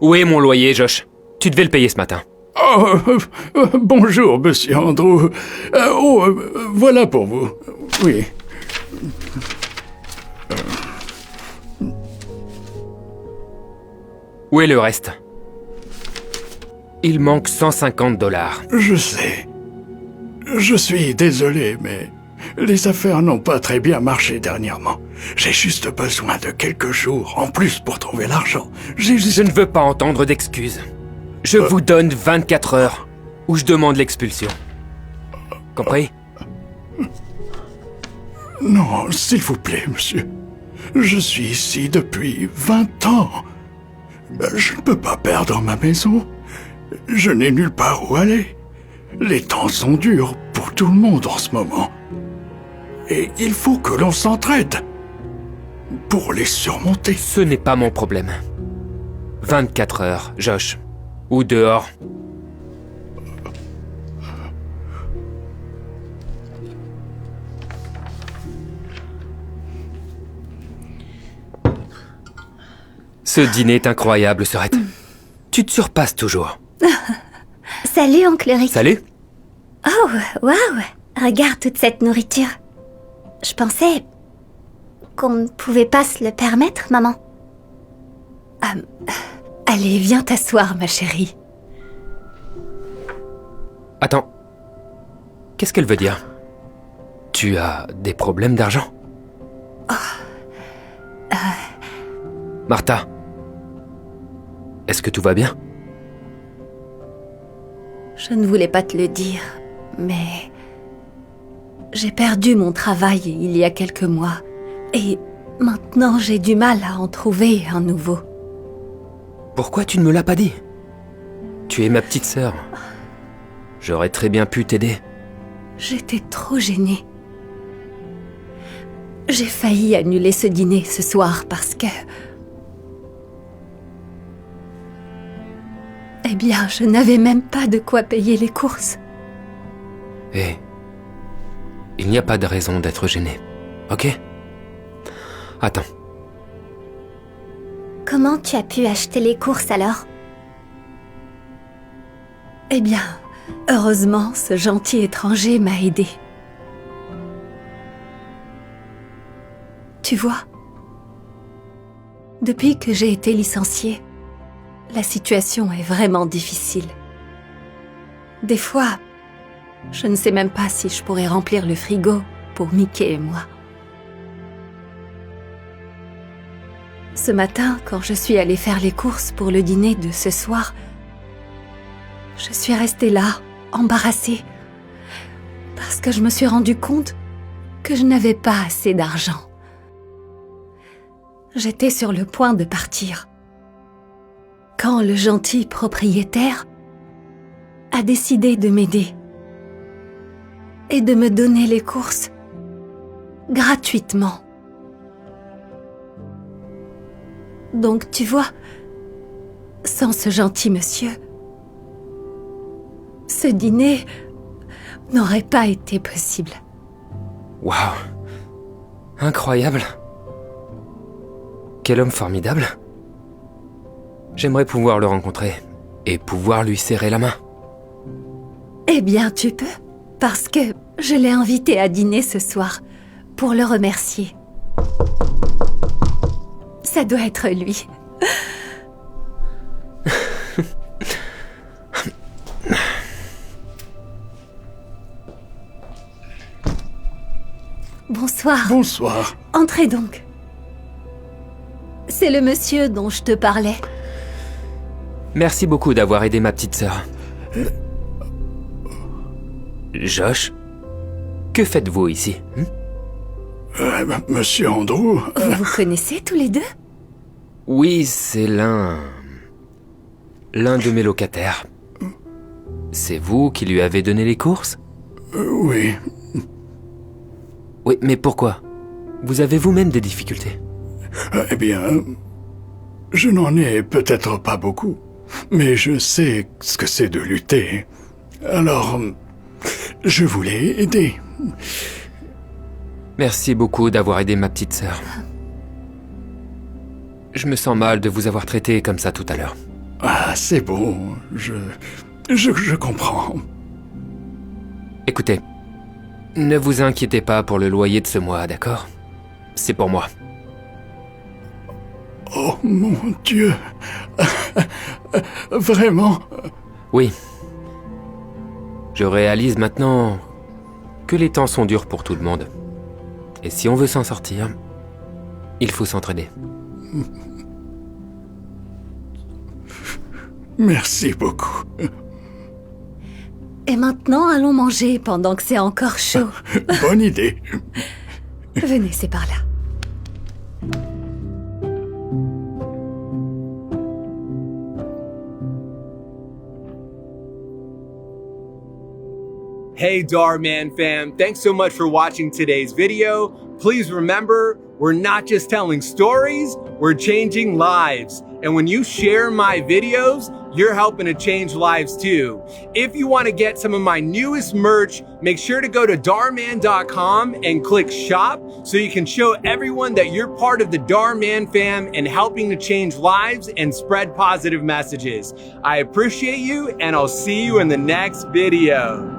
Où est mon loyer, Josh? Tu devais le payer ce matin. Oh, bonjour, monsieur Andrew. Voilà pour vous. Oui. Où est le reste? Il manque 150 $. Je sais. Je suis désolé, mais les affaires n'ont pas très bien marché dernièrement. J'ai juste besoin de quelques jours en plus pour trouver l'argent. Je ne veux pas entendre d'excuses. Je vous donne 24 heures, ou je demande l'expulsion. Compris? Non, s'il vous plaît, monsieur. Je suis ici depuis 20 ans. Je ne peux pas perdre ma maison. Je n'ai nulle part où aller. Les temps sont durs pour tout le monde en ce moment. Et il faut que l'on s'entraide pour les surmonter. Ce n'est pas mon problème. 24 heures, Josh. Ou dehors. Ce dîner est incroyable, Serette. Tu te surpasses toujours. Salut, oncle Rick. Salut. Oh, waouh. Regarde toute cette nourriture. Je pensais qu'on ne pouvait pas se le permettre, maman. Allez, viens t'asseoir, ma chérie. Attends. Qu'est-ce qu'elle veut dire? Tu as des problèmes d'argent? Martha. Est-ce que tout va bien? Je ne voulais pas te le dire, mais... j'ai perdu mon travail il y a quelques mois. Et maintenant, j'ai du mal à en trouver un nouveau. Pourquoi tu ne me l'as pas dit? Tu es ma petite sœur. J'aurais très bien pu t'aider. J'étais trop gênée. J'ai failli annuler ce dîner ce soir parce que... eh bien, je n'avais même pas de quoi payer les courses. Hé, il n'y a pas de raison d'être gêné, ok? Attends. Comment tu as pu acheter les courses alors? Eh bien, heureusement, ce gentil étranger m'a aidé. Tu vois, depuis que j'ai été licenciée, la situation est vraiment difficile. Des fois, je ne sais même pas si je pourrais remplir le frigo pour Mickey et moi. Ce matin, quand je suis allée faire les courses pour le dîner de ce soir, je suis restée là, embarrassée, parce que je me suis rendu compte que je n'avais pas assez d'argent. J'étais sur le point de partir, quand le gentil propriétaire a décidé de m'aider et de me donner les courses gratuitement. Donc, tu vois, sans ce gentil monsieur, ce dîner n'aurait pas été possible. Waouh! Incroyable! Quel homme formidable! J'aimerais pouvoir le rencontrer et pouvoir lui serrer la main. Eh bien, tu peux, parce que je l'ai invité à dîner ce soir pour le remercier. Ça doit être lui. Bonsoir. Bonsoir. Entrez donc. C'est le monsieur dont je te parlais. Merci beaucoup d'avoir aidé ma petite sœur. Josh, que faites-vous ici? Monsieur Andrew... Vous vous connaissez tous les deux? Oui, c'est l'un de mes locataires. C'est vous qui lui avez donné les courses? Oui. Oui, mais pourquoi? Vous avez vous-même des difficultés? Eh bien, je n'en ai peut-être pas beaucoup, mais je sais ce que c'est de lutter. Alors, je voulais aider. Merci beaucoup d'avoir aidé ma petite sœur. Je me sens mal de vous avoir traité comme ça tout à l'heure. Ah, c'est bon, je comprends. Écoutez, ne vous inquiétez pas pour le loyer de ce mois, d'accord? C'est pour moi. Oh mon Dieu. Vraiment? Oui. Je réalise maintenant que les temps sont durs pour tout le monde. Et si on veut s'en sortir, il faut s'entraider. Merci beaucoup. Et maintenant, allons manger pendant que c'est encore chaud. Bonne idée. Venez, c'est par là. Hey Darman fam, thanks so much for watching today's video. Please remember, we're not just telling stories, we're changing lives. And when you share my videos, you're helping to change lives too. If you want to get some of my newest merch, make sure to go to Darman.com and click shop so you can show everyone that you're part of the Darman fam and helping to change lives and spread positive messages. I appreciate you and I'll see you in the next video.